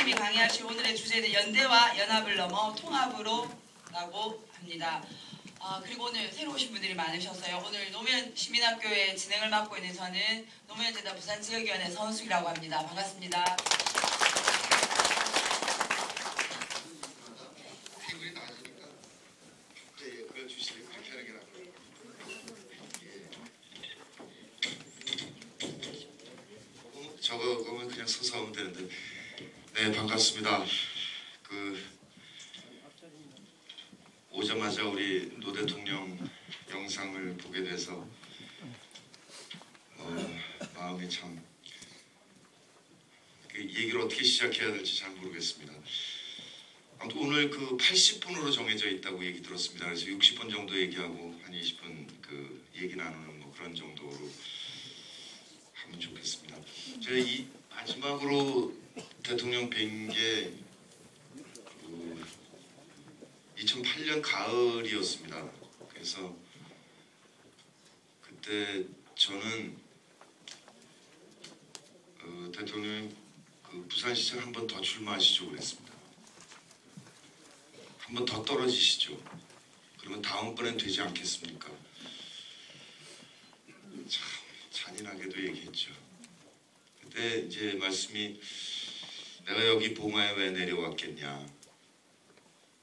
선생님이 강의하신 오늘의 주제는 연대와 연합을 넘어 통합으로라고 합니다. 그리고 오늘 새로 오신 분들이 많으셔서요. 오늘 노무현 시민학교의 진행을 맡고 있는 저는 노무현재단 부산지역위원회 서은숙이라고 합니다. 반갑습니다. 테이블이 낮으니까 그걸 주시면 그렇게 하는 게 낫고요. 저거면 그냥 서서 하면 되는데. 네, 반갑습니다. 오자마자 우리 노 대통령 영상을 보게 돼서 마음이 참 얘기를 어떻게 시작해야 될지 잘 모르겠습니다. 아무튼 오늘 80분으로 정해져 있다고 얘기 들었습니다. 그래서 60분 정도 얘기하고 한 20분 얘기 나누는 그런 정도로 하면 좋겠습니다. 제가 이 마지막으로 대통령 뵌 게 2008년 가을이었습니다. 그래서 그때 저는 대통령이 부산시장 한 번 더 출마하시죠 그랬습니다. 한 번 더 떨어지시죠. 그러면 다음번엔 되지 않겠습니까? 참 잔인하게도 얘기했죠. 그때 이제 말씀이 내가 여기 봉화에 왜 내려왔겠냐.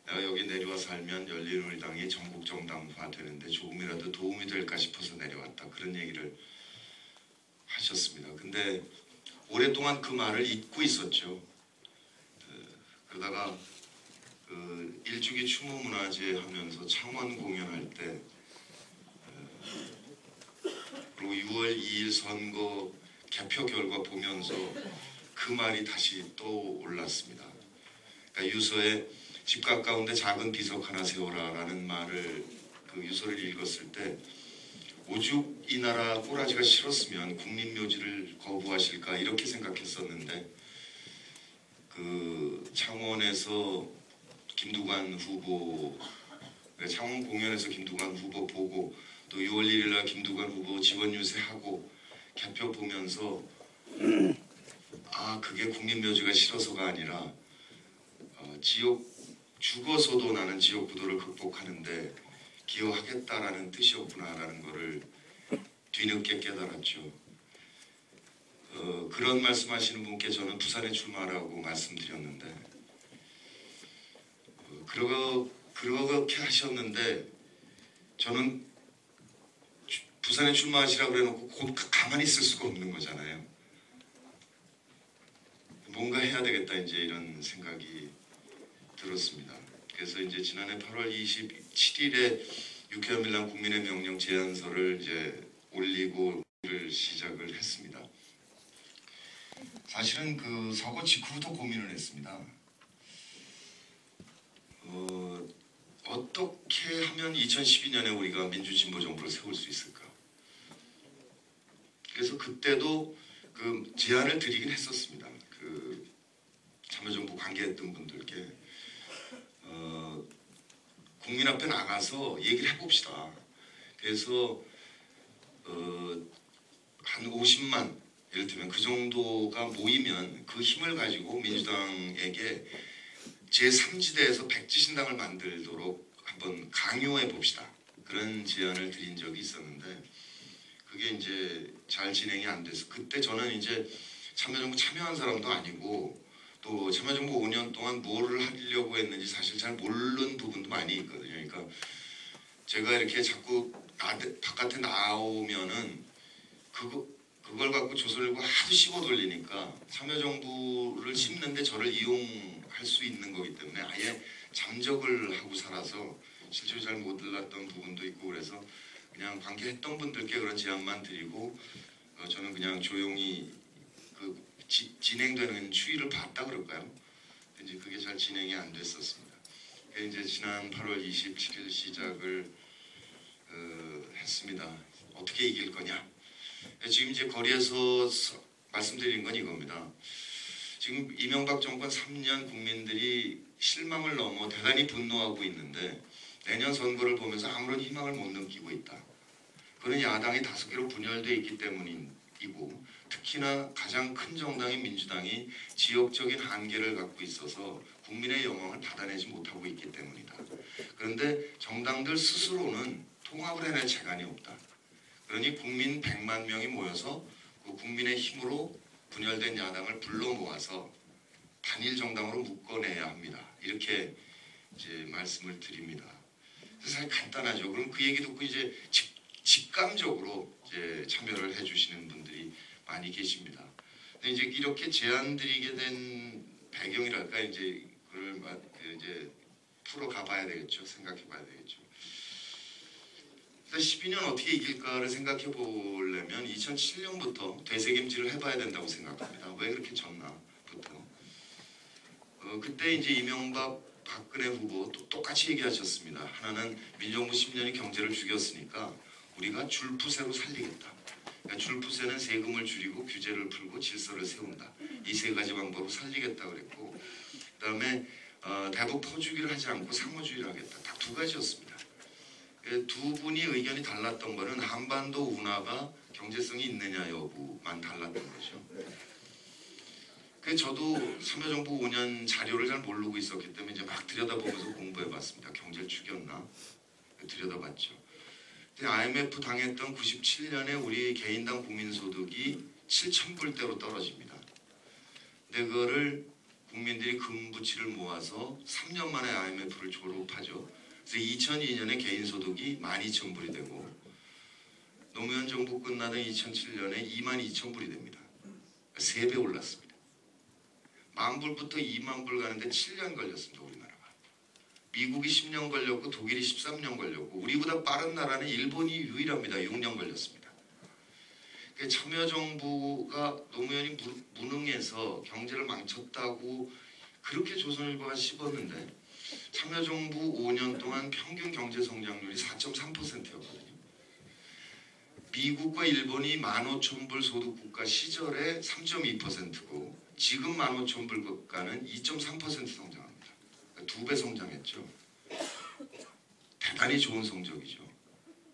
내가 여기 내려와 살면 열린우리당이 전국정당화 되는데 조금이라도 도움이 될까 싶어서 내려왔다. 그런 얘기를 하셨습니다. 근데 오랫동안 그 말을 잊고 있었죠. 그러다가 일주기 추모문화제 하면서 창원 공연할 때 그리고 6월 2일 선거 개표 결과 보면서 그 말이 다시 또 올랐습니다. 그러니까 유서에 집 가까운데 작은 비석 하나 세워라 라는 말을 유서를 읽었을 때 오죽 이 나라 꼬라지가 싫었으면 국립묘지를 거부하실까 이렇게 생각했었는데 창원에서 김두관 후보 창원 공연에서 김두관 후보 보고 또 6월 1일 날 김두관 후보 지원 유세하고 개표 보면서 그게 국립묘지가 싫어서가 아니라 죽어서도 나는 지역구도를 극복하는데 기여하겠다라는 뜻이었구나라는 것을 뒤늦게 깨달았죠. 그런 말씀하시는 분께 저는 부산에 출마하라고 말씀드렸는데 그렇게 하셨는데 저는 부산에 출마하시라고 해놓고 가만히 있을 수가 없는 거잖아요. 뭔가 해야 되겠다 이제 이런 생각이 들었습니다. 그래서 이제 지난해 8월 27일에 유쾌한 밀란 국민의 명령 제안서를 이제 올리고 시작을 했습니다. 사실은 선거 직후부터 고민을 했습니다. 어떻게 하면 2012년에 우리가 민주진보 정부를 세울 수 있을까? 그래서 그때도 제안을 드리긴 했었습니다. 참여정부 관계했던 분들께 국민 앞에 나가서 얘기를 해봅시다. 그래서 한 50만 예를 들면 그 정도가 모이면 그 힘을 가지고 민주당에게 제3지대에서 백지신당을 만들도록 한번 강요해 봅시다. 그런 제안을 드린 적이 있었는데 그게 이제 잘 진행이 안 돼서 그때 저는 이제 참여정부 참여한 사람도 아니고 또 참여정부 5년 동안 뭐를 하려고 했는지 사실 잘 모르는 부분도 많이 있거든요. 그러니까 제가 이렇게 자꾸 바깥에 나오면은 그걸 갖고 조선일보 하도 씹어 돌리니까 참여정부를 씹는데 저를 이용할 수 있는 거기 때문에 아예 잠적을 하고 살아서 실제로 잘 못 들었던 부분도 있고 그래서 그냥 관계했던 분들께 그런 제안만 드리고 저는 그냥 조용히 진행되는 추이를 봤다 그럴까요? 이제 그게 잘 진행이 안 됐었습니다. 이제 지난 8월 27일 시작을 했습니다. 어떻게 이길 거냐? 지금 이제 거리에서 말씀드린 건 이겁니다. 지금 이명박 정권 3년 국민들이 실망을 넘어 대단히 분노하고 있는데 내년 선거를 보면서 아무런 희망을 못 느끼고 있다. 그건 야당이 5개로 분열되어 있기 때문이고 특히나 가장 큰 정당인 민주당이 지역적인 한계를 갖고 있어서 국민의 영광을 받아내지 못하고 있기 때문이다. 그런데 정당들 스스로는 통합을 해낼 재간이 없다. 그러니 국민 100만 명이 모여서 그 국민의 힘으로 분열된 야당을 불러 모아서 단일 정당으로 묶어내야 합니다. 이렇게 이제 말씀을 드립니다. 사실 간단하죠. 그럼 그 얘기 듣고 이제 직감적으로 이제 참여를 해주시는 분들이 많이 계십니다. 근데 이제 이렇게 제안드리게 된 배경이랄까 이제 그걸 이제 풀어가봐야 되겠죠. 생각해봐야 되겠죠. 12년 어떻게 이길까를 생각해 보려면 2007년부터 되새김질을 해봐야 된다고 생각합니다. 왜 그렇게 졌나부터. 그때 이제 이명박 박근혜 후보 똑같이 얘기하셨습니다. 하나는 민정부 10년이 경제를 죽였으니까 우리가 줄푸세로 살리겠다. 그러니까 줄푸세는 세금을 줄이고 규제를 풀고 질서를 세운다. 이 세 가지 방법으로 살리겠다 그랬고, 그다음에 대북 퍼주기를 하지 않고 상호주의를 하겠다. 딱 두 가지였습니다. 두 분이 의견이 달랐던 거는 한반도 운하가 경제성이 있느냐 여부만 달랐던 거죠. 저도 참여정부 5년 자료를 잘 모르고 있었기 때문에 이제 막 들여다보면서 공부해봤습니다. 경제를 죽였나? 들여다봤죠. IMF 당했던 97년에 우리 개인당 국민소득이 7,000불대로 떨어집니다. 근데 그거를 국민들이 금부치를 모아서 3년 만에 IMF를 졸업하죠. 그래서 2002년에 개인소득이 12,000불이 되고 노무현 정부 끝나던 2007년에 22,000불이 됩니다. 3배 올랐습니다. 10,000불부터 20,000불 가는데 7년 걸렸습니다. 우리나라가. 미국이 10년 걸렸고 독일이 13년 걸렸고 우리보다 빠른 나라는 일본이 유일합니다. 6년 걸렸습니다. 참여정부가 노무현이 무능해서 경제를 망쳤다고 그렇게 조선일보가 씹었는데 참여정부 5년 동안 평균 경제 성장률이 4.3%였거든요. 미국과 일본이 15,000불 소득 국가 시절에 3.2%고 지금 15,000불 국가는 2.3% 성장합니다. 그러니까 2배 성장했죠. 대단히 좋은 성적이죠.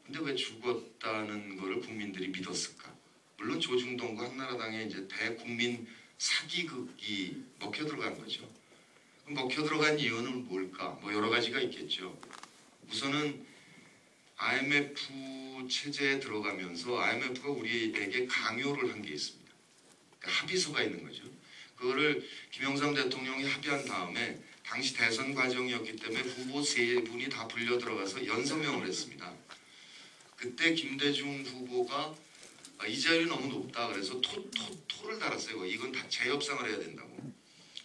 근데 왜 죽었다는 것을 국민들이 믿었을까? 물론 조중동과 한나라당의 이제 대국민 사기극이 먹혀 들어간 거죠. 먹혀 들어간 이유는 뭘까? 뭐 여러 가지가 있겠죠. 우선은 IMF 체제에 들어가면서 IMF가 우리에게 강요를 한 게 있습니다. 그러니까 합의서가 있는 거죠. 그거를 김영삼 대통령이 합의한 다음에 당시 대선 과정이었기 때문에 후보 3분이 다 불려 들어가서 연서명을 했습니다. 그때 김대중 후보가 이 자율이 너무 높다 그래서 토를 달았어요. 이건 다 재협상을 해야 된다고.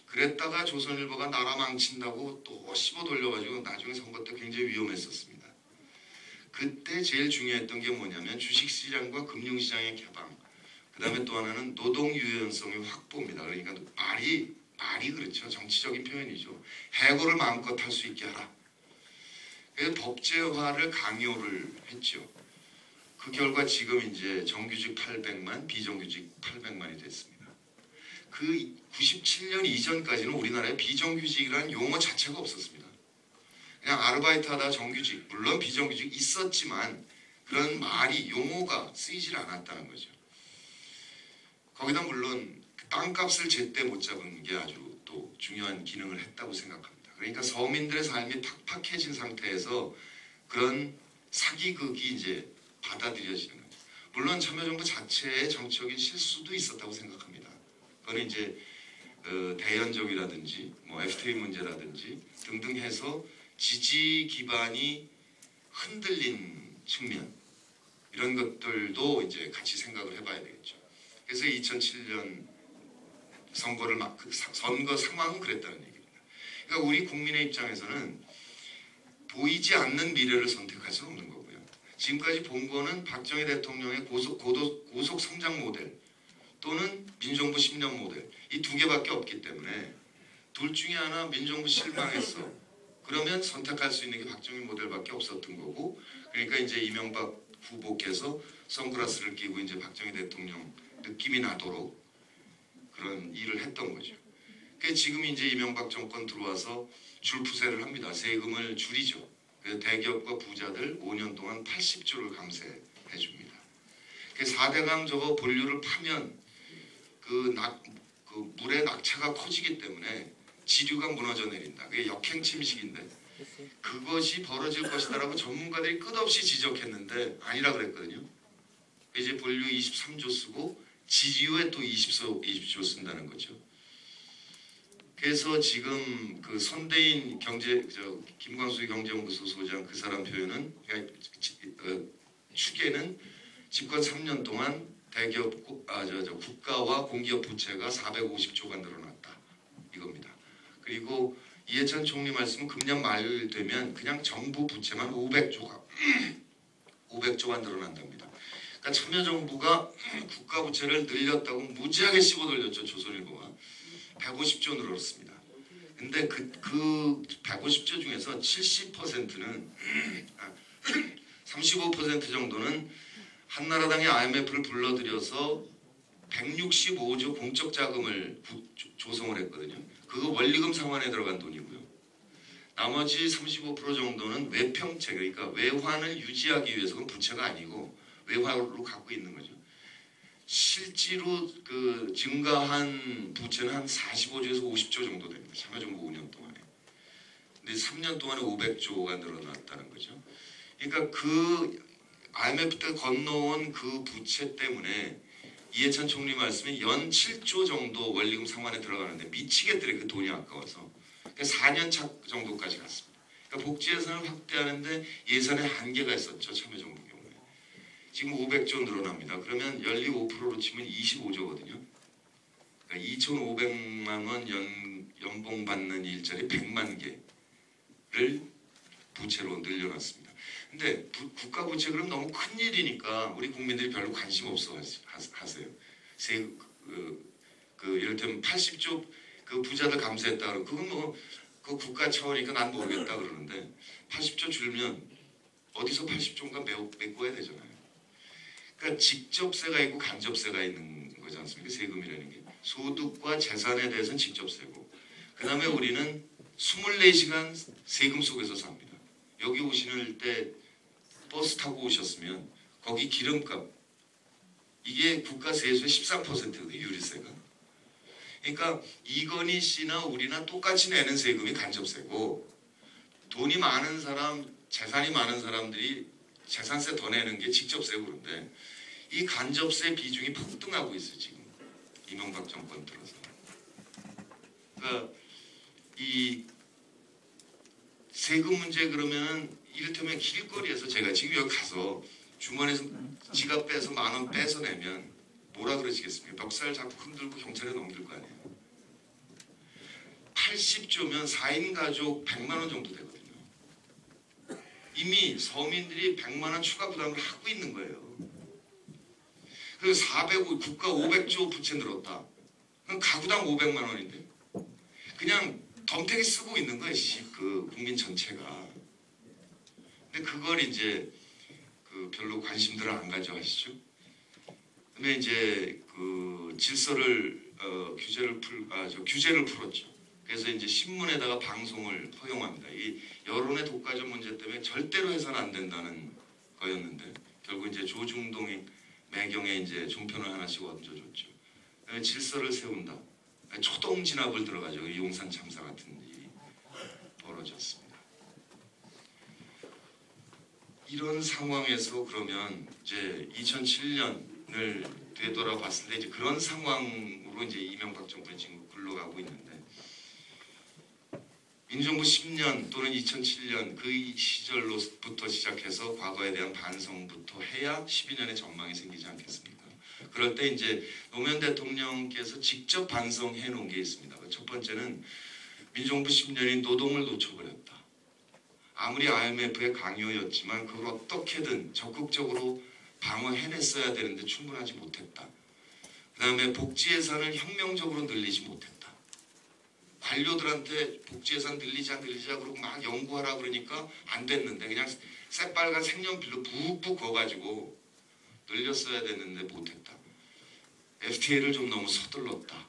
그랬다가 조선일보가 나라 망친다고 또 씹어 돌려가지고 나중에 선거 때 굉장히 위험했었습니다. 그때 제일 중요했던 게 뭐냐면 주식시장과 금융시장의 개방, 그 다음에 또 하나는 노동 유연성의 확보입니다. 그러니까 말이 그렇죠. 정치적인 표현이죠. 해고를 마음껏 할 수 있게 하라. 그래서 법제화를 강요를 했죠. 그 결과 지금 이제 정규직 800만, 비정규직 800만이 됐습니다. 그 97년 이전까지는 우리나라에 비정규직이라는 용어 자체가 없었습니다. 그냥 아르바이트 하다 정규직, 물론 비정규직 있었지만 그런 말이 용어가 쓰이질 않았다는 거죠. 거기다 물론 땅값을 제때 못 잡은 게 아주 또 중요한 기능을 했다고 생각합니다. 그러니까 서민들의 삶이 팍팍해진 상태에서 그런 사기극이 이제 받아들여지는 거죠. 물론 참여정부 자체의 정치적인 실수도 있었다고 생각합니다. 그거는 이제 대연적이라든지 뭐 FTA 문제라든지 등등 해서 지지 기반이 흔들린 측면 이런 것들도 이제 같이 생각을 해봐야 되겠죠. 그래서 2007년 선거 상황은 그랬다는 얘기입니다. 그러니까 우리 국민의 입장에서는 보이지 않는 미래를 선택할 수는 없는 거고요. 지금까지 본 거는 박정희 대통령의 고속 성장 모델 또는 민정부 10년 모델 이 두 개밖에 없기 때문에 둘 중에 하나 민정부 실망했어. 그러면 선택할 수 있는 게 박정희 모델밖에 없었던 거고 그러니까 이제 이명박 후보께서 선글라스를 끼고 이제 박정희 대통령 느낌이 나도록 그런 일을 했던 거죠. 그러니까 지금 이제 이명박 정권 들어와서 줄푸세를 합니다. 세금을 줄이죠. 그래서 대기업과 부자들 5년 동안 80조를 감세해 줍니다. 4대강 저거 본류를 파면 그 물의 낙차가 커지기 때문에 지류가 무너져 내린다. 그게 역행 침식인데 그것이 벌어질 것이다라고 전문가들이 끝없이 지적했는데 아니라 그랬거든요. 이제 본류 23조 쓰고 지류에 또 20조 쓴다는 거죠. 그래서 지금 그 선대인 김광수 경제연구소 소장 그 사람 표현은 그러니까 추계는 집권 3년 동안 대기업 국가와 공기업 부채가 450조가 늘어났다 이겁니다. 그리고 이해찬 총리 말씀은 금년 말 되면 그냥 정부 부채만 500조가 늘어난답니다. 그러니까 참여정부가 국가 부채를 늘렸다고 무지하게 씹어돌렸죠. 조선일보가 150조 늘었습니다. 근데 그 150조 중에서 70%는 35% 정도는 한나라당이 IMF를 불러들여서 165조 공적 자금을 조성을 했거든요. 그거 원리금 상환에 들어간 돈이고요. 나머지 35% 정도는 외평채, 그러니까 외환을 유지하기 위해서 그건 부채가 아니고 외환으로 갖고 있는 거죠. 실제로 그 증가한 부채는 한 45조에서 50조 정도 됩니다. 참여정부 5년 동안에. 근데 3년 동안에 500조가 늘어났다는 거죠. 그러니까 그 IMF 때 건너온 그 부채 때문에 이해찬 총리 말씀에 연 7조 정도 원리금 상환에 들어가는데 미치겠더래 그 돈이 아까워서. 그러니까 4년 차 정도까지 갔습니다. 그러니까 복지 예산을 확대하는데 예산에 한계가 있었죠. 참여정부 경우에. 지금 500조 늘어납니다. 그러면 연리 5%로 치면 25조거든요. 그러니까 2,500만 원 연봉 받는 일자리 100만 개를 부채로 늘려놨습니다. 근데 국가 부채 그럼 너무 큰 일이니까 우리 국민들이 별로 관심 없어 하세요. 이를테면 80조 그 부자들 감세했다 그러면 그건 뭐 그 국가 차원이니까 난 모르겠다 그러는데 80조 줄면 어디서 80조인가 메꿔야 되잖아요. 그러니까 직접세가 있고 간접세가 있는 거지 않습니까? 세금이라는 게 소득과 재산에 대해서는 직접세고 그 다음에 우리는 24시간 세금 속에서 삽니다. 여기 오시는 때 버스 타고 오셨으면 거기 기름값 이게 국가 세수의 13%거든요. 유류세가. 그러니까 이건희 씨나 우리나 똑같이 내는 세금이 간접세고 돈이 많은 사람, 재산이 많은 사람들이 재산세 더 내는 게 직접세고 그런데 이 간접세 비중이 폭등하고 있어요. 지금 이명박 정권 들어서. 그러니까 이 세금 문제 그러면은 이를테면 길거리에서 제가 지금 여기 가서 주머니에서 지갑 빼서 10,000원 빼서 내면 뭐라 그러시겠습니까? 멱살 잡고 흔들고 경찰에 넘길 거 아니에요. 80조면 4인 가족 100만 원 정도 되거든요. 이미 서민들이 100만 원 추가 부담을 하고 있는 거예요. 그래서 국가 500조 부채 늘었다. 그럼 가구당 500만 원인데 그냥 덤태기 쓰고 있는 거예요. 그 국민 전체가. 근데 그걸 이제 그 별로 관심들을 안 가져하시죠. 근데 이제 그 질서를 규제를 풀었죠. 그래서 이제 신문에다가 방송을 허용합니다. 이 여론의 독과점 문제 때문에 절대로 해서는 안 된다는 거였는데 결국 이제 조중동의 매경에 이제 종편을 하나씩 얹어줬죠. 질서를 세운다. 초동 진압을 들어가죠. 용산 참사 같은 일이 벌어졌습니다. 이런 상황에서 그러면 이제 2007년을 되돌아봤을 때 이제 그런 상황으로 이제 이명박 정부는 지금 굴러가고 있는데 민정부 10년 또는 2007년 그 시절로부터 시작해서 과거에 대한 반성부터 해야 12년의 전망이 생기지 않겠습니까? 그럴 때 이제 노무현 대통령께서 직접 반성해 놓은 게 있습니다. 첫 번째는 민정부 10년이 노동을 놓쳐버렸다. 아무리 IMF의 강요였지만 그걸 어떻게든 적극적으로 방어해냈어야 되는데 충분하지 못했다. 그 다음에 복지 예산을 혁명적으로 늘리지 못했다. 관료들한테 복지 예산 늘리자 그러고 막 연구하라 그러니까 안 됐는데 그냥 새빨간 색연필로 푹푹 그어가지고 늘렸어야 됐는데 못했다. FTA를 좀 너무 서둘렀다.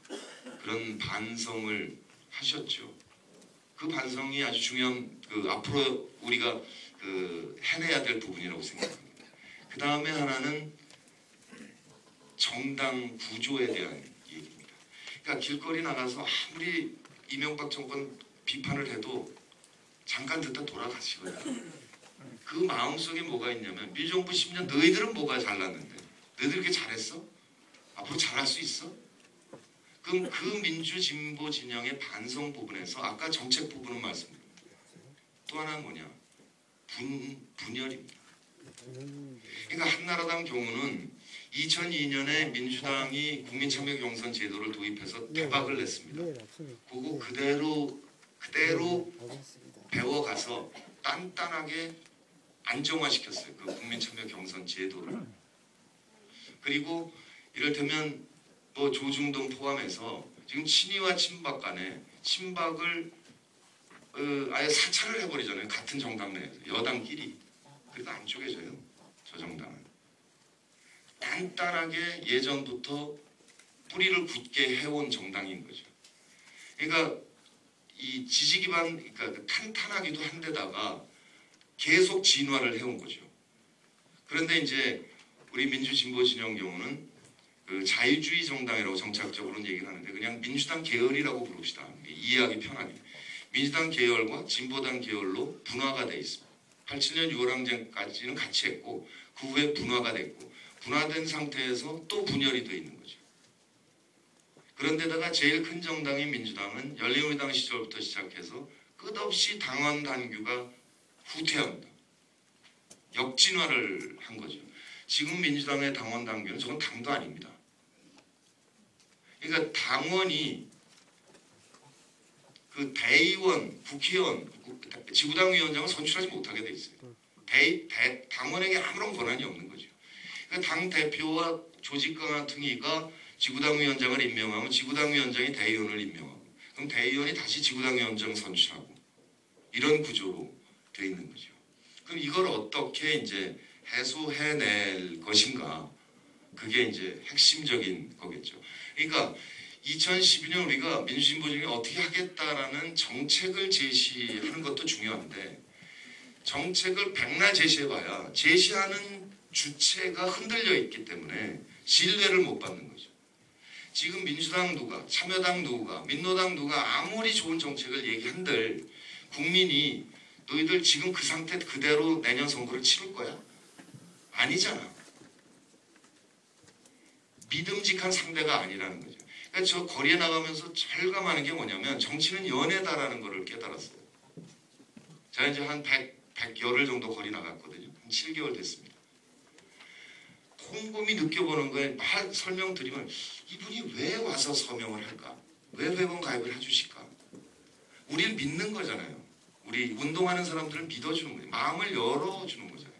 그런 반성을 하셨죠. 그 반성이 아주 중요한 앞으로 우리가 해내야 될 부분이라고 생각합니다. 그 다음에 하나는 정당 구조에 대한 얘기. 그러니까 길거리 나가서 아무리 이명박 정권 비판을 해도 잠깐 듣다 돌아가시거든요. 그 마음속에 뭐가 있냐면 민주정부 10년 너희들은 뭐가 잘났는데 너희들 이렇게 잘했어? 앞으로 잘할 수 있어? 그럼 그 민주 진보 진영의 반성 부분에서 아까 정책 부분은 말씀드립니다. 또 하나는 뭐냐? 분열입니다. 그러니까 한나라당 경우는 2002년에 민주당이 국민참여 경선 제도를 도입해서 대박을 냈습니다. 그거 그대로 배워가서 단단하게 안정화시켰어요. 그 국민참여 경선 제도를. 그리고 이를테면 뭐 조중동 포함해서 지금 친이와 친박 간에 친박을 아예 사찰을 해버리잖아요. 같은 정당 내에서 여당끼리. 그래도 안 쪼개져요. 저 정당은. 단단하게 예전부터 뿌리를 굳게 해온 정당인 거죠. 그러니까 이 지지 기반, 그러니까 탄탄하기도 한데다가 계속 진화를 해온 거죠. 그런데 이제 우리 민주진보 진영 경우는 그 자유주의 정당이라고 정착적으로는 얘기를 하는데 그냥 민주당 계열이라고 부릅시다. 이해하기 편하게. 민주당 계열과 진보당 계열로 분화가 돼 있습니다. 87년 6월 항쟁까지는 같이 했고 그 후에 분화가 됐고 분화된 상태에서 또 분열이 돼 있는 거죠. 그런데다가 제일 큰 정당인 민주당은 열린우리당 시절부터 시작해서 끝없이 당원 당규가 후퇴합니다. 역진화를 한 거죠. 지금 민주당의 당원 당규는 저건 당도 아닙니다. 그러니까 당원이 그 대의원, 국회의원, 지구당 위원장을 선출하지 못하게 돼 있어요. 당원에게 아무런 권한이 없는 거죠. 그러니까 당 대표와 조직 강화 등위가 지구당 위원장을 임명하면 지구당 위원장이 대의원을 임명하고 그럼 대의원이 다시 지구당 위원장 선출하고 이런 구조로 돼 있는 거죠. 그럼 이걸 어떻게 이제 해소해낼 것인가? 그게 이제 핵심적인 거겠죠. 그러니까 2012년 우리가 민주진보 중에 어떻게 하겠다라는 정책을 제시하는 것도 중요한데 정책을 백날 제시해봐야 제시하는 주체가 흔들려 있기 때문에 신뢰를 못 받는 거죠. 지금 민주당 누가, 참여당 누가, 민노당 누가 아무리 좋은 정책을 얘기한들 국민이 너희들 지금 그 상태 그대로 내년 선거를 치를 거야? 아니잖아. 믿음직한 상대가 아니라는 거죠. 그러니까 저 거리에 나가면서 절감하는 게 뭐냐면 정치는 연애다라는 것을 깨달았어요. 제가 이제 한 100여일 정도 거리 나갔거든요. 한 7개월 됐습니다. 곰곰이 느껴보는 거에 막 설명드리면 이분이 왜 와서 서명을 할까? 왜 회원 가입을 해주실까? 우리를 믿는 거잖아요. 우리 운동하는 사람들을 믿어주는 거예요. 마음을 열어주는 거잖아요.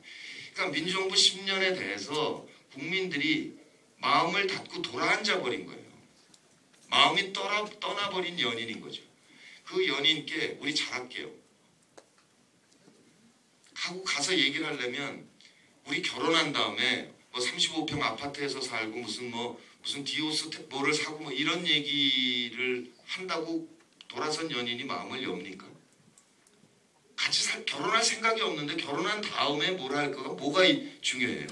그러니까 민주정부 10년에 대해서 국민들이 마음을 닫고 돌아앉아 버린 거예요. 마음이 떠나버린 연인인 거죠. 그 연인께 우리 잘할게요. 하고 가서 얘기를 하려면 우리 결혼한 다음에 뭐 35평 아파트에서 살고 무슨 디오스 뭐를 사고 뭐 이런 얘기를 한다고 돌아선 연인이 마음을 엽니까? 같이 결혼할 생각이 없는데 결혼한 다음에 뭘 할 거가 뭐가 중요해요.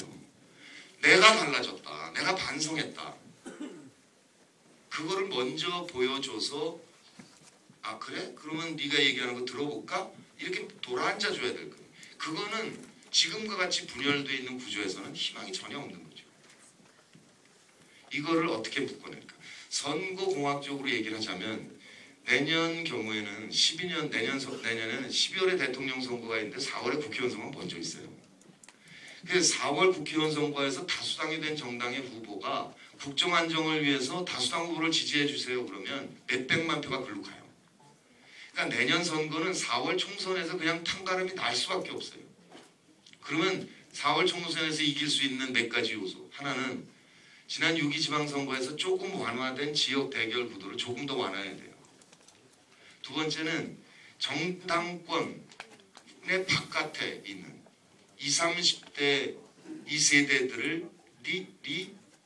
내가 달라졌다. 내가 반성했다. 그거를 먼저 보여줘서 아 그래? 그러면 네가 얘기하는 거 들어볼까? 이렇게 돌아앉아 줘야 될 거예요. 그거는 지금과 같이 분열되어 있는 구조에서는 희망이 전혀 없는 거죠. 이거를 어떻게 묶어낼까? 선거공학적으로 얘기를 하자면 내년 경우에는 내년에는 12월에 대통령 선거가 있는데 4월에 국회의원 선거가 먼저 있어요. 그래서 4월 국회의원 선거에서 다수당이 된 정당의 후보가 국정안정을 위해서 다수당 후보를 지지해 주세요. 그러면 몇백만 표가 글로 가요. 그러니까 내년 선거는 4월 총선에서 그냥 탕가름이 날 수밖에 없어요. 그러면 4월 총선에서 이길 수 있는 몇 가지 요소. 하나는 지난 6.2 지방선거에서 조금 완화된 지역 대결 구도를 조금 더 완화해야 돼요. 두 번째는 정당권의 바깥에 있는 20, 30대 2세대들을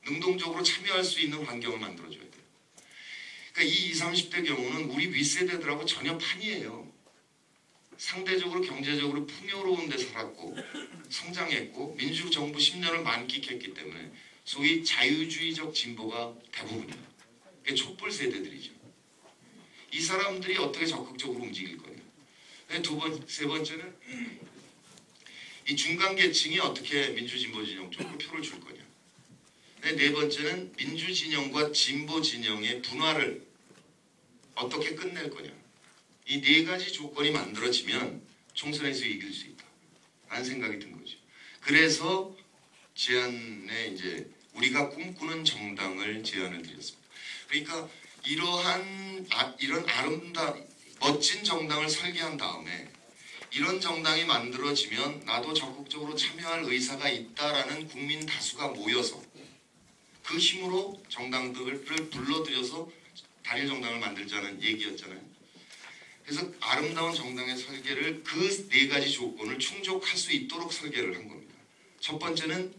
능동적으로 참여할 수 있는 환경을 만들어줘야 돼요. 그러니까 이 20, 30대 경우는 우리 윗세대들하고 전혀 판이에요. 상대적으로 경제적으로 풍요로운 데 살았고 성장했고 민주정부 10년을 만끽했기 때문에 소위 자유주의적 진보가 대부분이에요. 그게 촛불 세대들이죠. 이 사람들이 어떻게 적극적으로 움직일 거냐. 세 번째는 이 중간 계층이 어떻게 민주진보 진영 쪽으로 표를 줄 거냐. 네 번째는 민주 진영과 진보 진영의 분화를 어떻게 끝낼 거냐. 이 네 가지 조건이 만들어지면 총선에서 이길 수 있다 라는 생각이 든 거죠. 그래서 제안에 이제 우리가 꿈꾸는 정당을 제안을 드렸습니다. 그러니까 이런 멋진 정당을 설계한 다음에 이런 정당이 만들어지면 나도 적극적으로 참여할 의사가 있다라는 국민 다수가 모여서 그 힘으로 정당들을 불러들여서 단일 정당을 만들자는 얘기였잖아요. 그래서 아름다운 정당의 설계를 그 네 가지 조건을 충족할 수 있도록 설계를 한 겁니다. 첫 번째는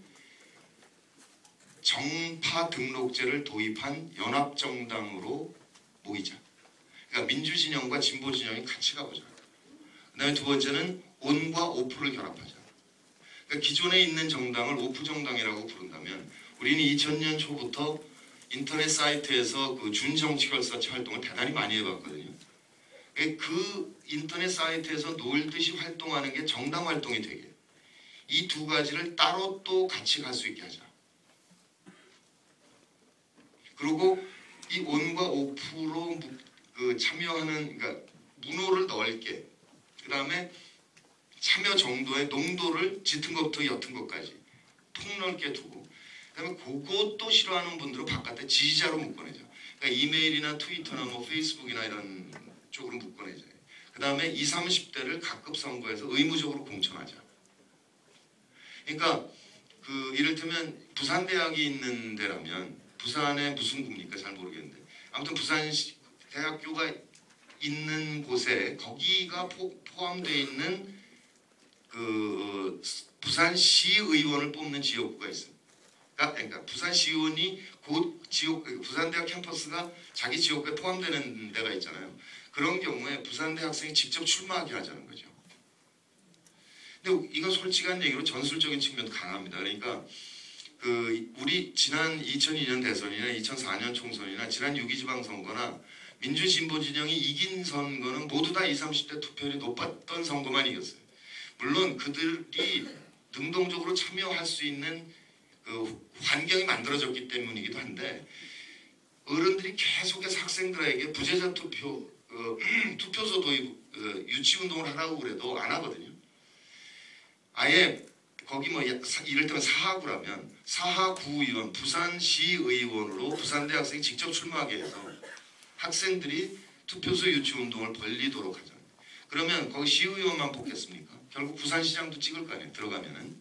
정파 등록제를 도입한 연합정당으로 모이자. 그러니까 민주진영과 진보진영이 같이 가보자. 그 다음에 두 번째는 온과 오프를 결합하자. 그러니까 기존에 있는 정당을 오프정당이라고 부른다면 우리는 2000년 초부터 인터넷 사이트에서 그 준정치결사체 활동을 대단히 많이 해봤거든요. 그 인터넷 사이트에서 놀듯이 활동하는 게 정당 활동이 되게 이 두 가지를 따로 또 같이 갈 수 있게 하자. 그리고 이 온과 오프로 참여하는 그러니까 문호를 넓게 그 다음에 참여 정도의 농도를 짙은 것부터 옅은 것까지 폭넓게 두고 그 다음에 그것도 싫어하는 분들은 바깥에 지지자로 묶어내자. 그러니까 이메일이나 트위터나 뭐 페이스북이나 이런 쪽으로 묶어내자. 그 다음에 20, 30대를 각급 선거에서 의무적으로 공천하자. 그러니까 이를테면 부산대학이 있는 데라면 부산의 무슨 구입니까? 잘 모르겠는데 아무튼 부산 대학교가 있는 곳에 거기가 포함되어 있는 그 부산시 의원을 뽑는 지역구가 있습니다. 그러니까 부산시의원이 부산대학 캠퍼스가 자기 지역구에 포함되는 데가 있잖아요. 그런 경우에 부산대 학생이 직접 출마하게 하자는 거죠. 근데 이건 솔직한 얘기로 전술적인 측면도 강합니다. 그러니까 우리 지난 2002년 대선이나 2004년 총선이나 지난 6.2 지방선거나 민주진보 진영이 이긴 선거는 모두 다 20, 30대 투표율이 높았던 선거만 이겼어요. 물론 그들이 능동적으로 참여할 수 있는 그 환경이 만들어졌기 때문이기도 한데 어른들이 계속해서 학생들에게 부재자 투표소 도입 유치운동을 하라고 그래도 안 하거든요. 아예 거기 뭐 이를테면 사하구라면 사하구의원, 부산시의원으로 부산대 학생이 직접 출마하게 해서 학생들이 투표소 유치운동을 벌리도록 하잖아요. 그러면 거기 시의원만 뽑겠습니까? 결국 부산시장도 찍을 거 아니에요. 들어가면은.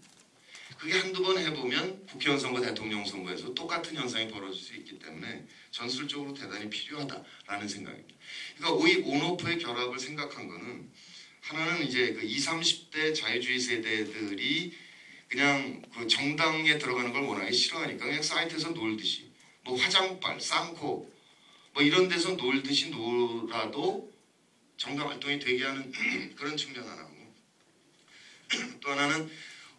그게 한두 번 해보면 국회의원 선거, 대통령 선거에서 똑같은 현상이 벌어질 수 있기 때문에 전술적으로 대단히 필요하다라는 생각입니다. 그러니까 이 온오프의 결합을 생각한 거는 하나는 이제 그 20, 30대 자유주의 세대들이 그냥 그 정당에 들어가는 걸 워낙에 싫어하니까 그냥 사이트에서 놀듯이 뭐 화장발, 쌍코 뭐 이런 데서 놀듯이 놀아도 정당 활동이 되게 하는 그런 측면 하나고 또 하나는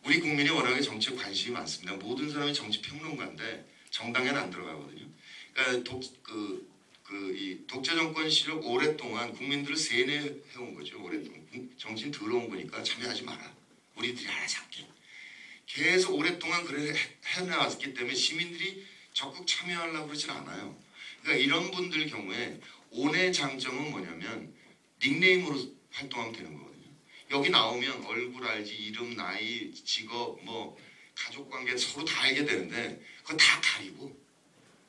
우리 국민이 워낙에 정치에 관심이 많습니다. 모든 사람이 정치 평론가인데 정당에는 안 들어가거든요. 그러니까 이 독재 정권 시절 오랫동안 국민들을 세뇌해온 거죠. 오랫동안 정신 더러운 거니까 참여하지 마라. 우리들이 알아서 할게. 계속 오랫동안 그래 해나왔기 때문에 시민들이 적극 참여하려고 그러진 않아요. 그러니까 이런 분들 경우에 온의 장점은 뭐냐면 닉네임으로 활동하면 되는 거거든요. 여기 나오면 얼굴 알지, 이름, 나이, 직업, 뭐 가족관계 서로 다 알게 되는데 그거 다 가리고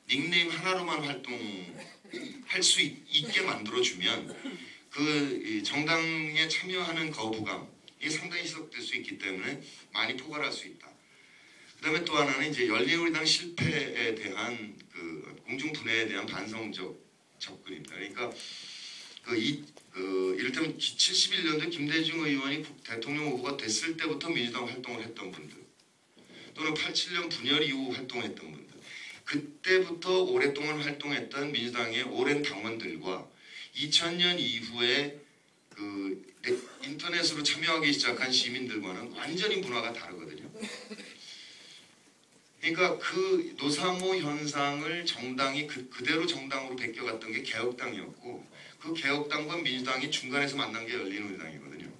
닉네임 하나로만 활동할 수 있게 만들어주면 그 정당에 참여하는 거부감 이게 상당히 희석될 수 있기 때문에 많이 포괄할 수 있다. 그다음에 또 하나는 이제 열린우리당 실패에 대한 그 공중 분해에 대한 반성적 접근입니다. 그러니까 이를테면 71년도 김대중 의원이 대통령 후보가 됐을 때부터 민주당 활동을 했던 분들 또는 87년 분열 이후 활동했던 분들 그때부터 오랫동안 활동했던 민주당의 오랜 당원들과 2000년 이후에 인터넷으로 참여하기 시작한 시민들과는 완전히 문화가 다르거든요. 그러니까 그 노사모 현상을 정당이 그대로 정당으로 베껴갔던 게 개혁당이었고, 그 개혁당과 민주당이 중간에서 만난 게 열린우리당이거든요.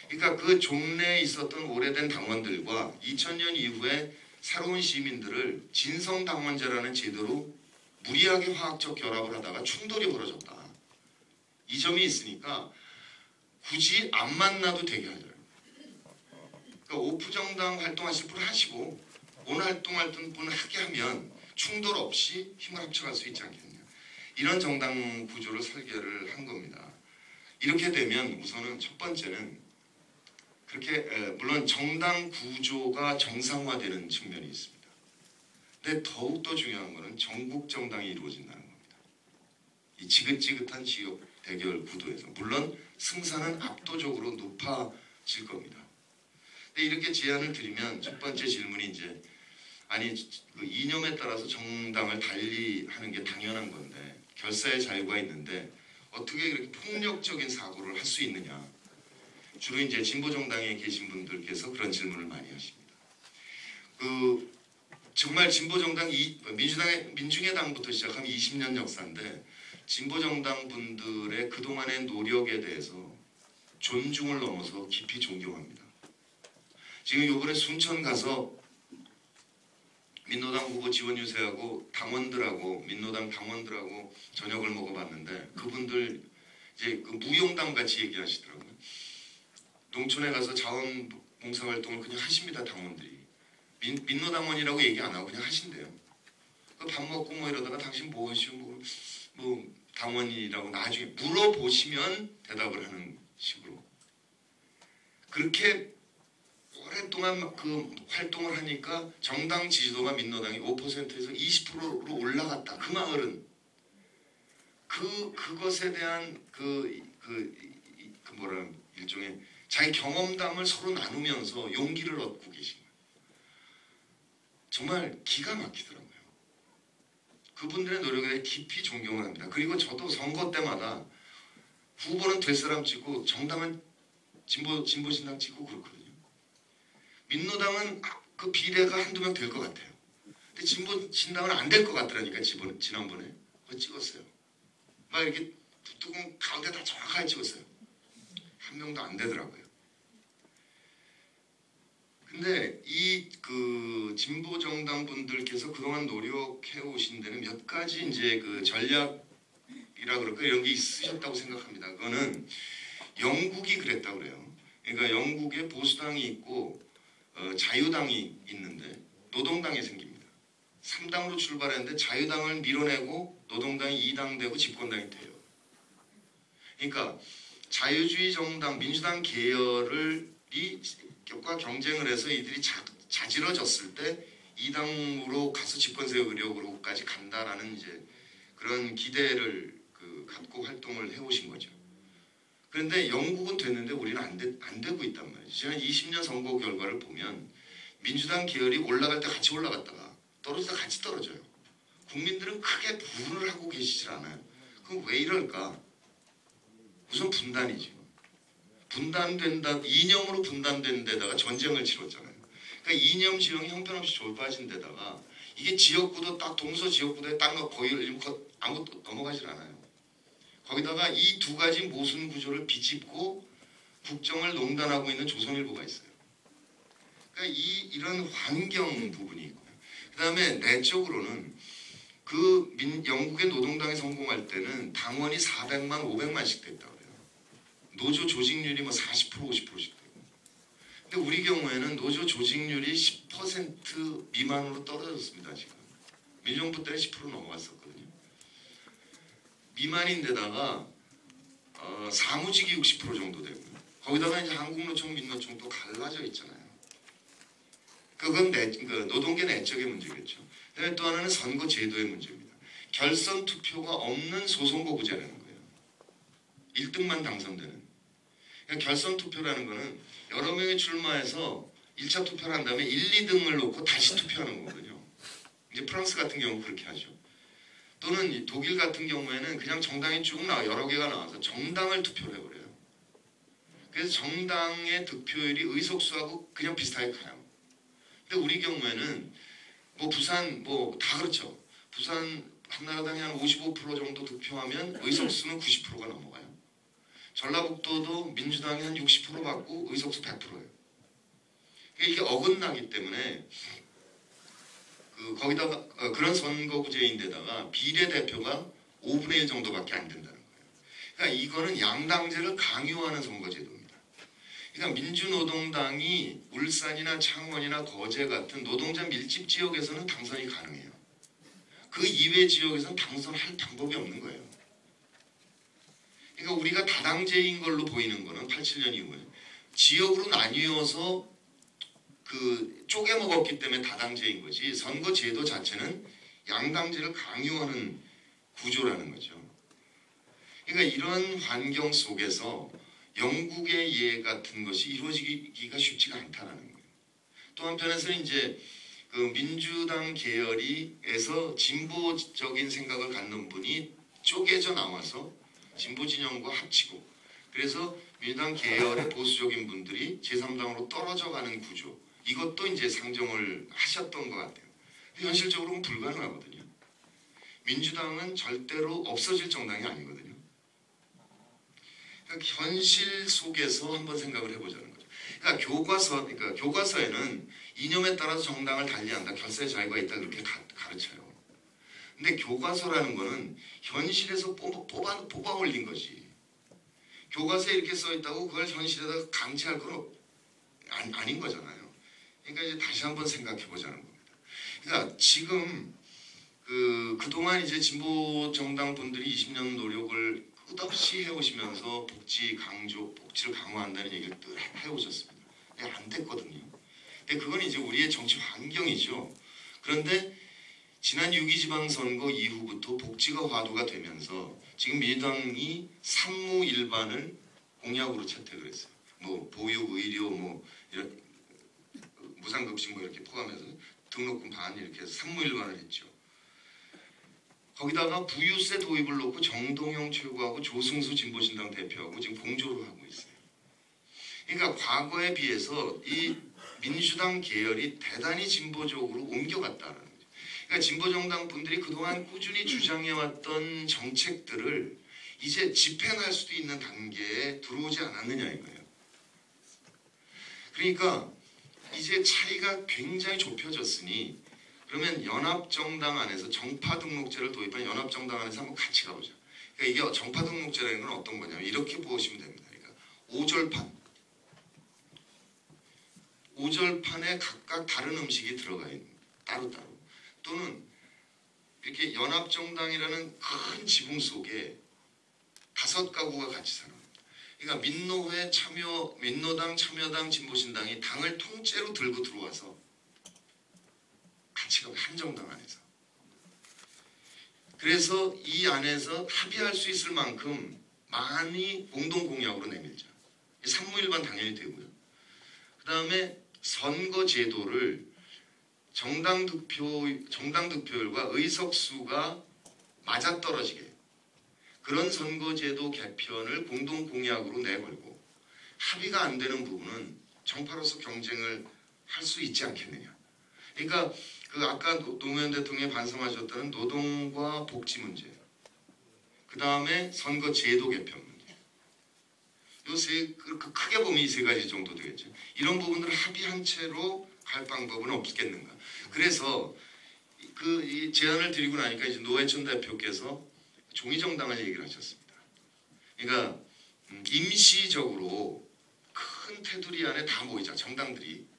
그러니까 그 종래에 있었던 오래된 당원들과 2000년 이후에 새로운 시민들을 진성당원제라는 제도로 무리하게 화학적 결합을 하다가 충돌이 벌어졌다. 이 점이 있으니까 굳이 안 만나도 되게 하더라고요. 그러니까 오프정당 활동하실 분 하시고 오늘 활동할 분은 하게 하면 충돌 없이 힘을 합쳐갈 수 있지 않겠냐. 이런 정당 구조를 설계를 한 겁니다. 이렇게 되면 우선은 첫 번째는 그렇게 물론 정당 구조가 정상화되는 측면이 있습니다. 근데 더욱더 중요한 것은 전국 정당이 이루어진다는 겁니다. 이 지긋지긋한 지역 대결 구도에서 물론 승산은 압도적으로 높아질 겁니다. 근데 이렇게 제안을 드리면 첫 번째 질문이 이제 아니 그 이념에 따라서 정당을 달리하는 게 당연한 건데 결사의 자유가 있는데 어떻게 이렇게 폭력적인 사고를 할 수 있느냐. 주로 이제 진보 정당에 계신 분들께서 그런 질문을 많이 하십니다. 그 정말 진보 정당 민중의당부터 시작하면 20년 역사인데 진보 정당 분들의 그동안의 노력에 대해서 존중을 넘어서 깊이 존경합니다. 지금 요번에 순천 가서 민노당 후보 지원 유세하고 당원들하고 민노당 당원들하고 저녁을 먹어봤는데 그분들 이제 그 무용담 같이 얘기하시더라고요. 농촌에 가서 자원봉사 활동을 그냥 하십니다. 당원들이. 민노당원이라고 얘기 안 하고 그냥 하신대요. 밥 먹고 뭐 이러다가 당신 뭐 하시오? 뭐 당원이라고 나중에 물어보시면 대답을 하는 식으로. 그렇게 오랫동안 그 활동을 하니까 정당 지지도가 민노당이 5%에서 20%로 올라갔다. 그 마을은 그것에 대한 뭐라 일종의 자기 경험담을 서로 나누면서 용기를 얻고 계신 거예요. 정말 기가 막히더라고요. 그분들의 노력에 대해 깊이 존경을 합니다. 그리고 저도 선거 때마다 후보는 될 사람 찍고 정당은 진보신당 찍고 그렇거든요. 민노당은 그 비례가 한두 명 될 것 같아요. 근데 진보신당은 안 될 것 같더라니까 지난번에. 그거 찍었어요. 막 이렇게 뚜껑 가운데 다 정확하게 찍었어요. 한 명도 안 되더라고요. 근데 이 그 진보 정당 분들께서 그동안 노력해 오신 데는 몇 가지 이제 그 전략이라 그럴까 이런 게 있으셨다고 생각합니다. 그거는 영국이 그랬다고 그래요. 그러니까 영국에 보수당이 있고 자유당이 있는데 노동당이 생깁니다. 3당으로 출발했는데 자유당을 밀어내고 노동당이 2당 되고 집권당이 돼요. 그러니까 자유주의 정당, 민주당 계열과 경쟁을 해서 이들이 자질어졌을 때 2당으로 가서 집권 세력으로까지 간다라는 이제 그런 기대를 갖고 활동을 해오신 거죠. 그런데 영국은 됐는데 우리는 안 되고 있단 말이죠. 지난 20년 선거 결과를 보면 민주당 계열이 올라갈 때 같이 올라갔다가 떨어질 때 같이 떨어져요. 국민들은 크게 부를 하고 계시질 않아요. 그럼 왜 이럴까? 우선 분단이죠. 분단된다, 이념으로 분단된 데다가 전쟁을 치렀잖아요. 그러니까 이념 지형이 형편없이 졸빠진 데다가 이게 지역구도 딱 동서 지역구도에 딱 거의 아무것도 넘어가질 않아요. 거기다가 이 두 가지 모순 구조를 비집고 국정을 농단하고 있는 조선일보가 있어요. 그러니까 이런 환경 부분이 있고요. 그 다음에 내적으로는 영국의 노동당이 성공할 때는 당원이 400만, 500만씩 됐다고 그래요. 노조 조직률이 뭐 40%, 50%씩 되고. 근데 우리 경우에는 노조 조직률이 10% 미만으로 떨어졌습니다. 지금. 민정부 때는 10% 넘어갔었거든요. 미만인데다가 사무직이 60% 정도 되고 거기다가 이제 한국노총, 민노총 또 갈라져 있잖아요. 그건 노동계 내적의 문제겠죠. 그다음에 또 하나는 선거 제도의 문제입니다. 결선 투표가 없는 소선거구제라는 거예요. 1등만 당선되는. 그러니까 결선 투표라는 거는 여러 명이 출마해서 1차 투표를 한 다음에 1, 2등을 놓고 다시 투표하는 거거든요. 이제 프랑스 같은 경우 그렇게 하죠. 또는 독일 같은 경우에는 그냥 정당이 쭉 여러 개가 나와서 정당을 투표를 해버려요. 그래서 정당의 득표율이 의석수하고 그냥 비슷하게 가요. 근데 우리 경우에는 뭐 부산 뭐 다 그렇죠. 부산 한나라당이 한 55% 정도 득표하면 의석수는 90%가 넘어가요. 전라북도도 민주당이 한 60% 받고 의석수 100%예요. 이게 어긋나기 때문에 거기다가 그런 선거구제인데다가 비례대표가 5분의 1 정도밖에 안 된다는 거예요. 그러니까 이거는 양당제를 강요하는 선거제도입니다. 그러니까 민주노동당이 울산이나 창원이나 거제 같은 노동자 밀집 지역에서는 당선이 가능해요. 그 이외 지역에서는 당선할 방법이 없는 거예요. 그러니까 우리가 다당제인 걸로 보이는 거는 87년 이후에 지역으로 나뉘어서 쪼개 먹었기 때문에 다당제인 거지, 선거 제도 자체는 양당제를 강요하는 구조라는 거죠. 그러니까 이런 환경 속에서 영국의 예 같은 것이 이루어지기가 쉽지가 않다라는 거예요. 또 한편에서는 이제 그 민주당 계열이에서 진보적인 생각을 갖는 분이 쪼개져 나와서 진보 진영과 합치고, 그래서 민주당 계열의 보수적인 분들이 제3당으로 떨어져 가는 구조, 이것도 이제 상정을 하셨던 것 같아요. 현실적으로는 불가능하거든요. 민주당은 절대로 없어질 정당이 아니거든요. 그러니까 현실 속에서 한번 생각을 해보자는 거죠. 그러니까 교과서에는 이념에 따라서 정당을 달리한다, 결사의 자유가 있다, 그렇게 가르쳐요. 근데 교과서라는 거는 현실에서 뽑아 올린 거지. 교과서에 이렇게 써 있다고 그걸 현실에다가 강제할 건 아닌 거잖아요. 그러니까 이제 다시 한번 생각해 보자는 겁니다. 그러니까 지금 그동안 이제 진보 정당 분들이 20년 노력을 끝없이 해오시면서 복지를 강화한다는 얘기를 늘 해오셨습니다. 근데 안 됐거든요. 근데 그건 이제 우리의 정치 환경이죠. 그런데 지난 6.2 지방선거 이후부터 복지가 화두가 되면서 지금 민주당이 산무 일반을 공약으로 채택을 했어요. 뭐 보육, 의료, 뭐 이런 무상급식 뭐 이렇게 포함해서 등록금 반 이렇게 해서 산무 일반을 했죠. 거기다가 부유세 도입을 놓고 정동영 최고하고 조승수 진보신당 대표하고 지금 공조를 하고 있어요. 그러니까 과거에 비해서 이 민주당 계열이 대단히 진보적으로 옮겨갔다는 거죠. 그러니까 진보정당 분들이 그동안 꾸준히 주장해왔던 정책들을 이제 집행할 수도 있는 단계에 들어오지 않았느냐 이거예요. 그러니까 이제 차이가 굉장히 좁혀졌으니 그러면 연합정당 안에서 정파등록제를 도입한 연합정당 안에서 한번 같이 가보자. 그러니까 이게 정파등록제라는 건 어떤 거냐면 이렇게 보시면 됩니다. 그러니까 오절판에 각각 다른 음식이 들어가 있는 따로따로, 또는 이렇게 연합정당이라는 큰 지붕 속에 5가구가 같이 사는 겁니다. 그러니까 민노당, 참여당, 진보신당이 당을 통째로 들고 들어와서 같이 가고 한 정당 안에서. 그래서 이 안에서 합의할 수 있을 만큼 많이 공동공약으로 내밀자. 산무일반 당연히 되고요. 그 다음에 선거제도를 정당 득표율과 의석수가 맞아떨어지게 그런 선거제도 개편을 공동공약으로 내걸고, 합의가 안 되는 부분은 정파로서 경쟁을 할 수 있지 않겠느냐. 그러니까 아까 노무현 대통령이 반성하셨다는 노동과 복지 문제, 그 다음에 선거제도 개편 문제, 크게 보면 이 3가지 정도 되겠죠. 이런 부분들을 합의한 채로 갈 방법은 없겠는가. 그래서 이 제안을 드리고 나니까 이제 노회찬 대표께서 종이정당을 얘기를 하셨습니다. 그러니까 임시적으로 큰 테두리 안에 다 모이자, 정당들이.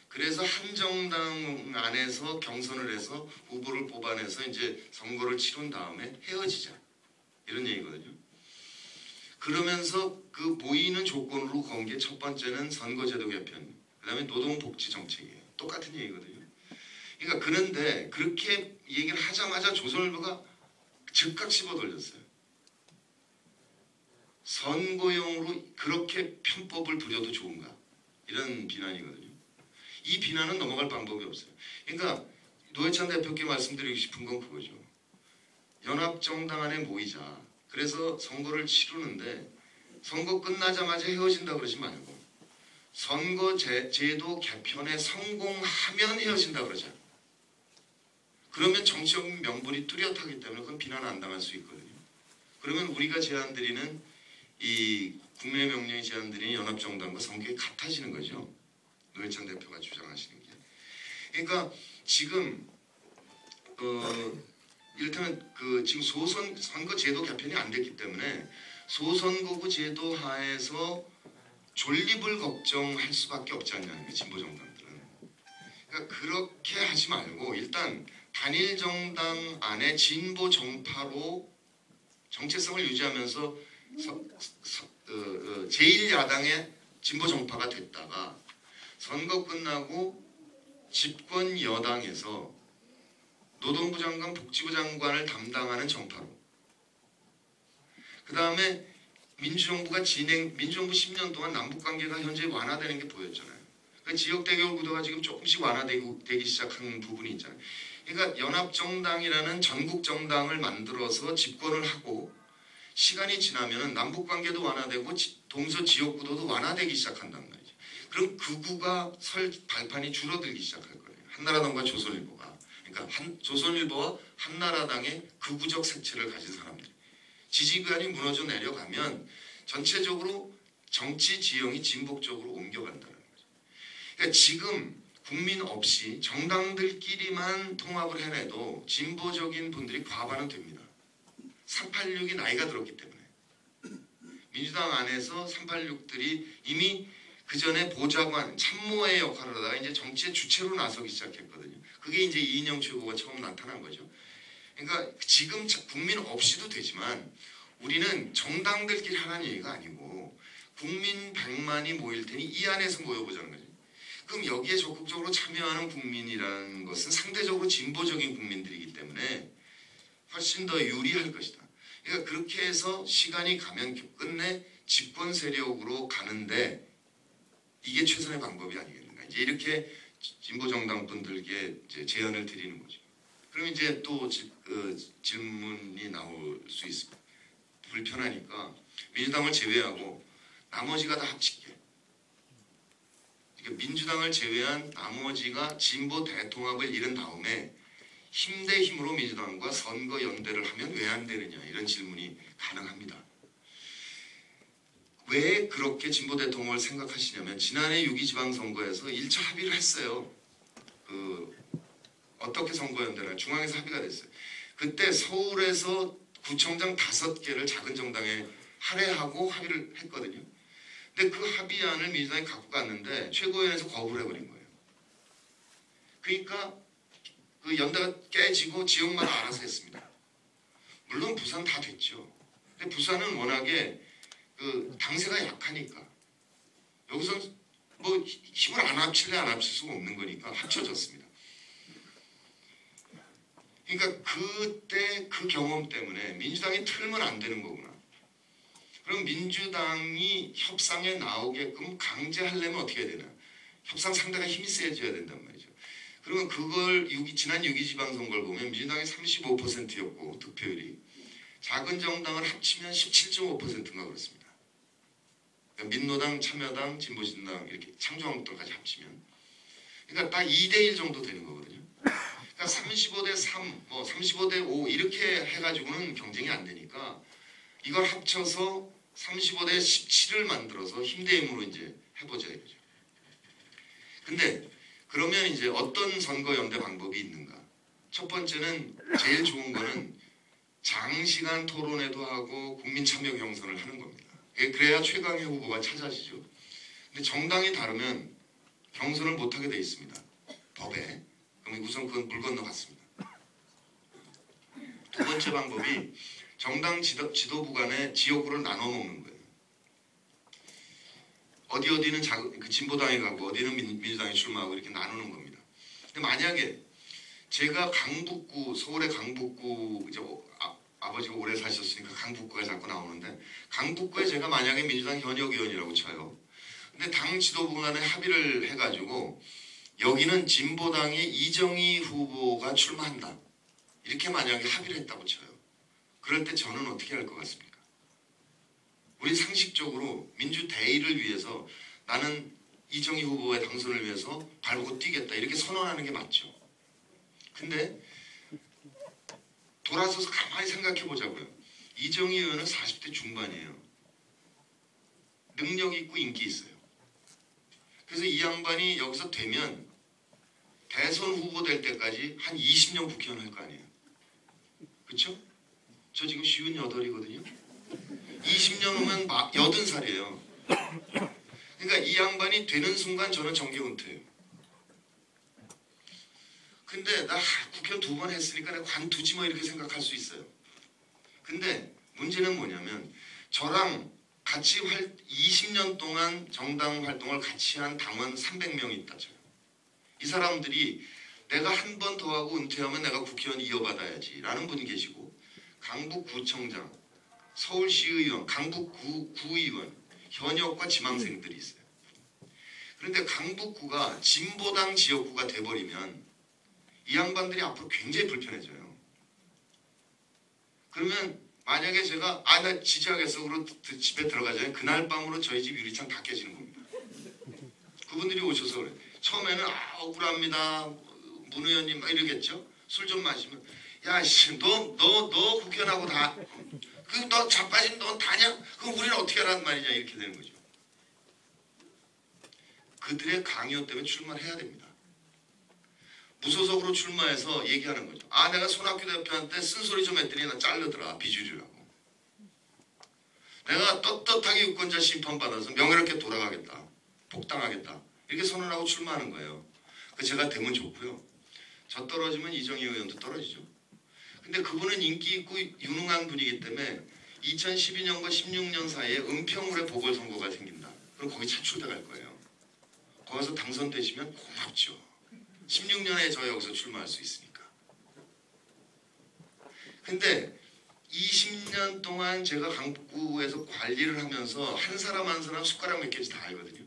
그래서 한 정당 안에서 경선을 해서 후보를 뽑아내서 이제 선거를 치른 다음에 헤어지자, 이런 얘기거든요. 그러면서 그 모이는 조건으로 건 게 첫 번째는 선거제도 개편, 그 다음에 노동복지 정책이에요. 똑같은 얘기거든요. 그러니까 그런데 그렇게 얘기를 하자마자 조선일보가 즉각 씹어 돌렸어요. 선거용으로 그렇게 편법을 부려도 좋은가, 이런 비난이거든요. 이 비난은 넘어갈 방법이 없어요. 그러니까 노회찬 대표께 말씀드리고 싶은 건 그거죠. 연합정당 안에 모이자. 그래서 선거를 치르는데 선거 끝나자마자 헤어진다 그러지 말고 선거제도 개편에 성공하면 헤어진다 그러자. 그러면 정치적 명분이 뚜렷하기 때문에 그건 비난 안 당할 수 있거든요. 그러면 우리가 제안드리는 이 국민의 명령이 제안드리는 연합정당과 성격이 같아지는 거죠. 노회찬 대표가 주장하시는 게. 그러니까 지금 이를테면 지금 선거 제도 개편이 안 됐기 때문에 소선거구 제도 하에서 존립을 걱정할 수밖에 없지 않냐는 게 진보 정당들은. 그러니까 그렇게 하지 말고 일단 단일 정당 안에 진보 정파로 정체성을 유지하면서 제1야당의 진보 정파가 됐다가 선거 끝나고 집권 여당에서 노동부 장관, 복지부 장관을 담당하는 정파로, 그 다음에 민주정부 10년 동안 남북관계가 현재 완화되는 게 보였잖아요. 그러니까 지역 대결 구도가 지금 조금씩 완화되기 시작한 부분이 있잖아요. 그러니까 연합정당이라는 전국정당을 만들어서 집권을 하고 시간이 지나면 남북관계도 완화되고 동서 지역 구도도 완화되기 시작한단 말이죠. 그럼 극우가 설 발판이 줄어들기 시작할 거예요. 한나라당과 조선일보가. 그러니까 조선일보와 한나라당의 극우적 색채를 가진 사람들. 지지관이 무너져 내려가면 전체적으로 정치 지형이 진보 쪽으로 옮겨간다는 거죠. 그러니까 지금 국민 없이 정당들끼리만 통합을 해내도 진보적인 분들이 과반은 됩니다. 386이 나이가 들었기 때문에. 민주당 안에서 386들이 이미 그 전에 보좌관, 참모의 역할을 하다가 이제 정치의 주체로 나서기 시작했거든요. 그게 이제 이인영 최고가 처음 나타난 거죠. 그러니까 지금 국민 없이도 되지만 우리는 정당들끼리 하라는 얘기가 아니고 국민 100만이 모일 테니 이 안에서 모여보자는 거죠. 그럼 여기에 적극적으로 참여하는 국민이라는 것은 상대적으로 진보적인 국민들이기 때문에 훨씬 더 유리할 것이다. 그러니까 그렇게 해서 시간이 가면 끝내 집권 세력으로 가는데 이게 최선의 방법이 아니겠는가. 이제 이렇게 진보 정당 분들께 이제 제안을 드리는 거죠. 그럼 이제 또 질문이 나올 수 있습니다. 불편하니까 민주당을 제외하고 나머지가 다 합칠게. 그러니까 민주당을 제외한 나머지가 진보 대통합을 이룬 다음에 힘 대 힘으로 민주당과 선거 연대를 하면 왜 안 되느냐 이런 질문이 가능합니다. 왜 그렇게 진보 대통합을 생각하시냐면 지난해 6.2 지방선거에서 1차 합의를 했어요. 어떻게 선거연대를 중앙에서 합의가 됐어요. 그때 서울에서 구청장 5개를 작은 정당에 할애하고 합의를 했거든요. 근데 그 합의안을 민주당이 갖고 갔는데 최고위원회에서 거부를 해버린 거예요. 그러니까 그 연대가 깨지고 지역마다 알아서 했습니다. 물론 부산 다 됐죠. 근데 부산은 워낙에 그 당세가 약하니까 여기서 뭐 힘을 안 합칠 수가 없는 거니까 합쳐졌습니다. 그러니까 그때 그 경험 때문에 민주당이 틀면 안 되는 거구나. 그럼 민주당이 협상에 나오게끔 강제하려면 어떻게 해야 되나? 협상 상대가 힘이 세져야 된단 말이죠. 그러면 그걸 지난 6.2 지방선거를 보면 민주당이 35%였고 득표율이 작은 정당을 합치면 17.5%인가 그렇습니다. 그러니까 민노당, 참여당, 진보신당 이렇게 창조한국당까지 합치면 그러니까 딱 2대1 정도 되는 거거든요. 그러니까 35대 3, 35대 5 이렇게 해가지고는 경쟁이 안 되니까 이걸 합쳐서 35대 17을 만들어서 힘대 힘으로 이제 해보자 이거죠. 근데 그러면 이제 어떤 선거 연대 방법이 있는가? 첫 번째는 제일 좋은 거는 장시간 토론회도 하고 국민 참여 경선을 하는 겁니다. 그래야 최강의 후보가 찾아지죠. 근데 정당이 다르면 경선을 못하게 돼 있습니다. 법에. 그럼 우선 그건 물 건너갔습니다. 두 번째 방법이 정당 지도부 간에 지역구를 나눠 놓는 거예요. 어디는 그 진보당에 가고 어디는 민주당에 출마하고 이렇게 나누는 겁니다. 근데 만약에 제가 강북구, 서울의 강북구, 이제 아버지가 오래 사셨으니까 강북구가 자꾸 나오는데 강북구에 제가 만약에 민주당 현역 의원이라고 쳐요. 근데 당 지도부 간에 합의를 해가지고 여기는 진보당의 이정희 후보가 출마한다. 이렇게 만약에 합의를 했다고 쳐요. 그럴 때 저는 어떻게 할 것 같습니까? 우리 상식적으로 민주 대의를 위해서 나는 이정희 후보의 당선을 위해서 발고 뛰겠다 이렇게 선언하는 게 맞죠. 근데 돌아서서 가만히 생각해 보자고요. 이정희 의원은 40대 중반이에요. 능력 있고 인기 있어요. 그래서 이 양반이 여기서 되면 대선 후보 될 때까지 한 20년 국회의원 할 거 아니에요. 그렇죠? 저 지금 58이거든요. 20년 후면 80살이에요. 그러니까 이 양반이 되는 순간 저는 정계 은퇴해요. 근데 나 국회의원 2번 했으니까 내가 관두지 뭐 이렇게 생각할 수 있어요. 근데 문제는 뭐냐면 저랑 같이 20년 동안 정당 활동을 같이 한 당원 300명이 있다 쳐요. 이 사람들이 내가 한 번 더 하고 은퇴하면 내가 국회의원 이어받아야지 라는 분이 계시고, 강북구청장, 서울시의원, 강북구의원, 현역과 지망생들이 있어요. 그런데 강북구가 진보당 지역구가 돼버리면 이 양반들이 앞으로 굉장히 불편해져요. 그러면 만약에 제가 나 지지하겠어 그러고 집에 들어가잖아요. 그날 밤으로 저희 집 유리창 다 깨지는 겁니다. 그분들이 오셔서 그래. 처음에는 억울합니다. 문 의원님 막 이러겠죠. 술 좀 마시면 야씨 너 국회의원하고 다 너 자빠진 넌 다냐? 그럼 우리는 어떻게 하라는 말이냐 이렇게 되는 거죠. 그들의 강요 때문에 출마를 해야 됩니다. 무소속으로 출마해서 얘기하는 거죠. 내가 손학규 대표한테 쓴소리 좀 했더니 나 잘르더라. 비주류라고. 내가 떳떳하게 유권자 심판받아서 명예롭게 돌아가겠다. 복당하겠다. 이렇게 선언하고 출마하는 거예요. 제가 되면 좋고요. 저 떨어지면 이정희 의원도 떨어지죠. 근데 그분은 인기 있고 유능한 분이기 때문에 2012년과 16년 사이에 은평구의 보궐선거가 생긴다. 그럼 거기 차출돼 갈 거예요. 거기서 당선되시면 고맙죠. 16년에 저 여기서 출마할 수 있으니까. 근데 20년 동안 제가 강북구에서 관리를 하면서 한 사람 한 사람 숟가락 몇 개씩 다 알거든요.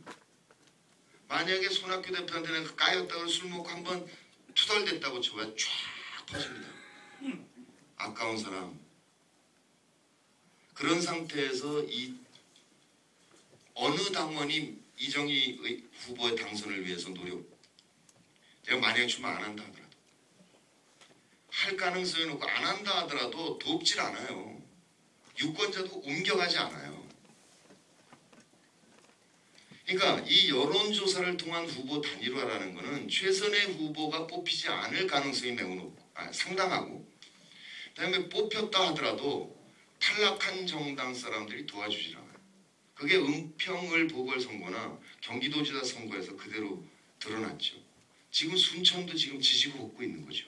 만약에 손학규 대표한테 내가 까였다고 술 먹고 한번 투덜댔다고 쳐봐야 쫙 퍼집니다. 아까운 사람. 그런 상태에서 어느 당원이 이정희 후보의 당선을 위해서 내가 만약에 출마 안 한다 하더라도 할 가능성이 높고 안 한다 하더라도 돕질 않아요. 유권자도 옮겨가지 않아요. 그러니까 이 여론조사를 통한 후보 단일화라는 것은 최선의 후보가 뽑히지 않을 가능성이 매우 상당하고, 그다음에 뽑혔다 하더라도 탈락한 정당 사람들이 도와주질 않아요. 그게 은평을 보궐선거나 경기도지사 선거에서 그대로 드러났죠. 지금 순천도 지금 지지고 걷고 있는 거죠.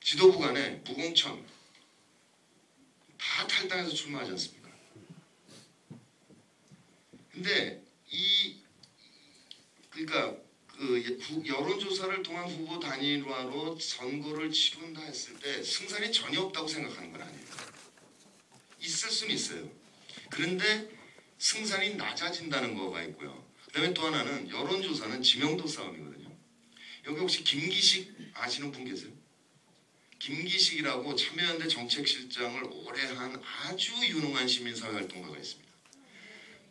지도부 간에 무공천 다 탈당해서 출마하지 않습니까? 근데 그러니까 여론조사를 통한 후보 단일화로 선거를 치른다 했을 때 승산이 전혀 없다고 생각하는 건 아니에요. 있을 수는 있어요. 그런데 승산이 낮아진다는 거가 있고요. 그다음에 또 하나는 여론조사는 지명도 싸움이거든요. 여기 혹시 김기식 아시는 분 계세요? 김기식이라고 참여연대 정책실장을 오래 한 아주 유능한 시민사회 활동가가 있습니다.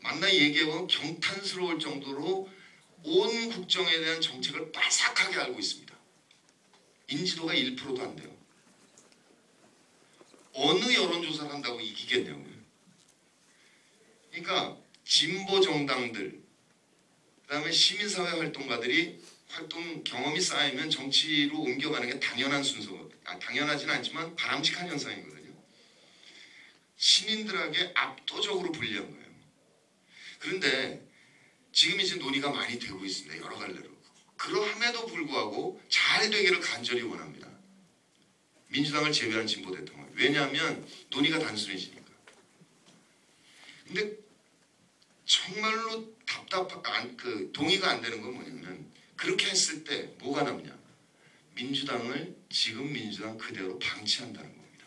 만나 얘기해보면 경탄스러울 정도로 온 국정에 대한 정책을 빠삭하게 알고 있습니다. 인지도가 1%도 안 돼요. 어느 여론조사를 한다고 이기겠냐고요. 그러니까 진보 정당들, 그 다음에 시민사회 활동가들이 활동 경험이 쌓이면 정치로 옮겨가는 게 당연한 순서, 당연하지는 않지만 바람직한 현상이거든요. 신인들에게 압도적으로 불리한 거예요. 그런데 지금 이제 논의가 많이 되고 있습니다. 여러 갈래로. 그러함에도 불구하고 잘 되기를 간절히 원합니다. 민주당을 제외한 진보 대통령. 왜냐하면 논의가 단순해지니까. 근데 정말로 동의가 안 되는 건 뭐냐면, 그렇게 했을 때 뭐가 남냐? 민주당을 지금 민주당 그대로 방치한다는 겁니다.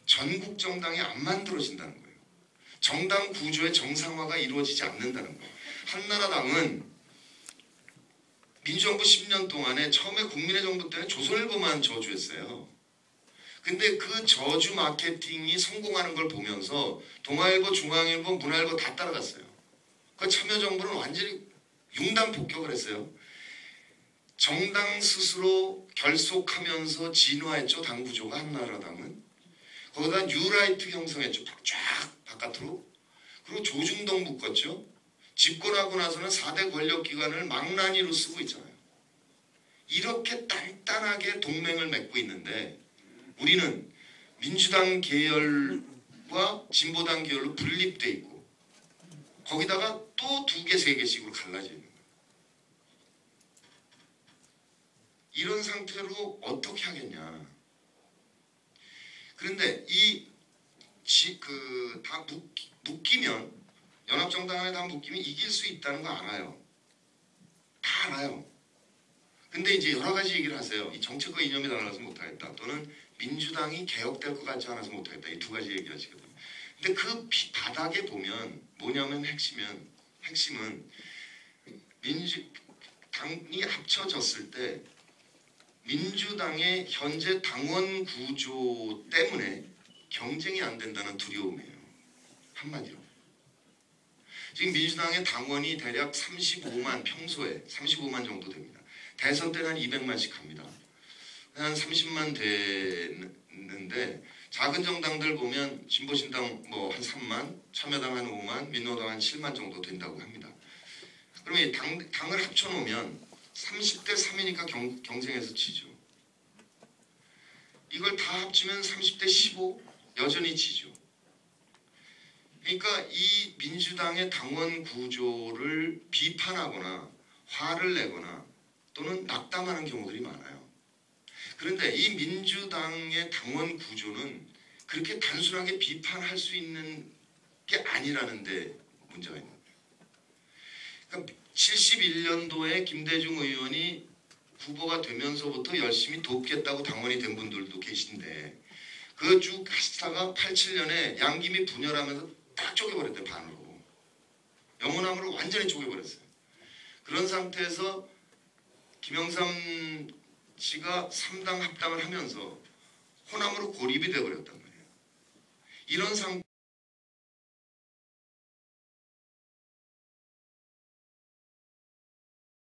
전국 정당이 안 만들어진다는 거예요. 정당 구조의 정상화가 이루어지지 않는다는 거예요. 한나라당은 민주정부 10년 동안에 처음에 국민의 정부 때는 조선일보만 저주했어요. 근데 그 저주 마케팅이 성공하는 걸 보면서 동아일보, 중앙일보, 문화일보 다 따라갔어요. 그 참여정부는 완전히 융단 폭격을 했어요. 정당 스스로 결속하면서 진화했죠. 당 구조가 한나라당은. 거기다 뉴라이트 형성했죠. 쫙 바깥으로. 그리고 조중동 묶었죠. 집권하고 나서는 4대 권력기관을 망나니로 쓰고 있잖아요. 이렇게 단단하게 동맹을 맺고 있는데 우리는 민주당 계열과 진보당 계열로 분립돼 있고 거기다가 또 2개, 3개씩으로 갈라져 있는 거예요. 이런 상태로 어떻게 하겠냐. 그런데 다 묶이면 연합정당 안에 다 묶이면 이길 수 있다는 거 알아요. 다 알아요. 근데 이제 여러 가지 얘기를 하세요. 이 정책과 이념이 달라서 못하겠다. 또는 민주당이 개혁될 것 같지 않아서 못하겠다. 이 2가지 얘기하시거든요. 근데 그 바닥에 보면 뭐냐면 핵심은 민주당이 합쳐졌을 때 민주당의 현재 당원 구조 때문에 경쟁이 안 된다는 두려움이에요. 한마디로. 지금 민주당의 당원이 대략 35만 평소에 35만 정도 됩니다. 대선 때는 한 200만씩 합니다. 한 30만 되는데 작은 정당들 보면 진보신당 뭐 한 3만, 참여당 한 5만, 민노당 한 7만 정도 된다고 합니다. 그러면 당을 합쳐놓으면 30대 3이니까 경쟁에서 지죠. 이걸 다 합치면 30대 15 여전히 지죠. 그러니까 이 민주당의 당원 구조를 비판하거나 화를 내거나 또는 낙담하는 경우들이 많아요. 그런데 이 민주당의 당원 구조는 그렇게 단순하게 비판할 수 있는 게 아니라는 데 문제가 있는 거예요. 그러니까 71년도에 김대중 의원이 후보가 되면서부터 열심히 돕겠다고 당원이 된 분들도 계신데 그 쭉 하시다가 87년에 양김이 분열하면서 딱 쪼개버렸대요. 반으로. 영호남으로 완전히 쪼개버렸어요. 그런 상태에서 김영삼 씨가 3당 합당을 하면서 호남으로 고립이 되어버렸단 말이에요. 이런 상태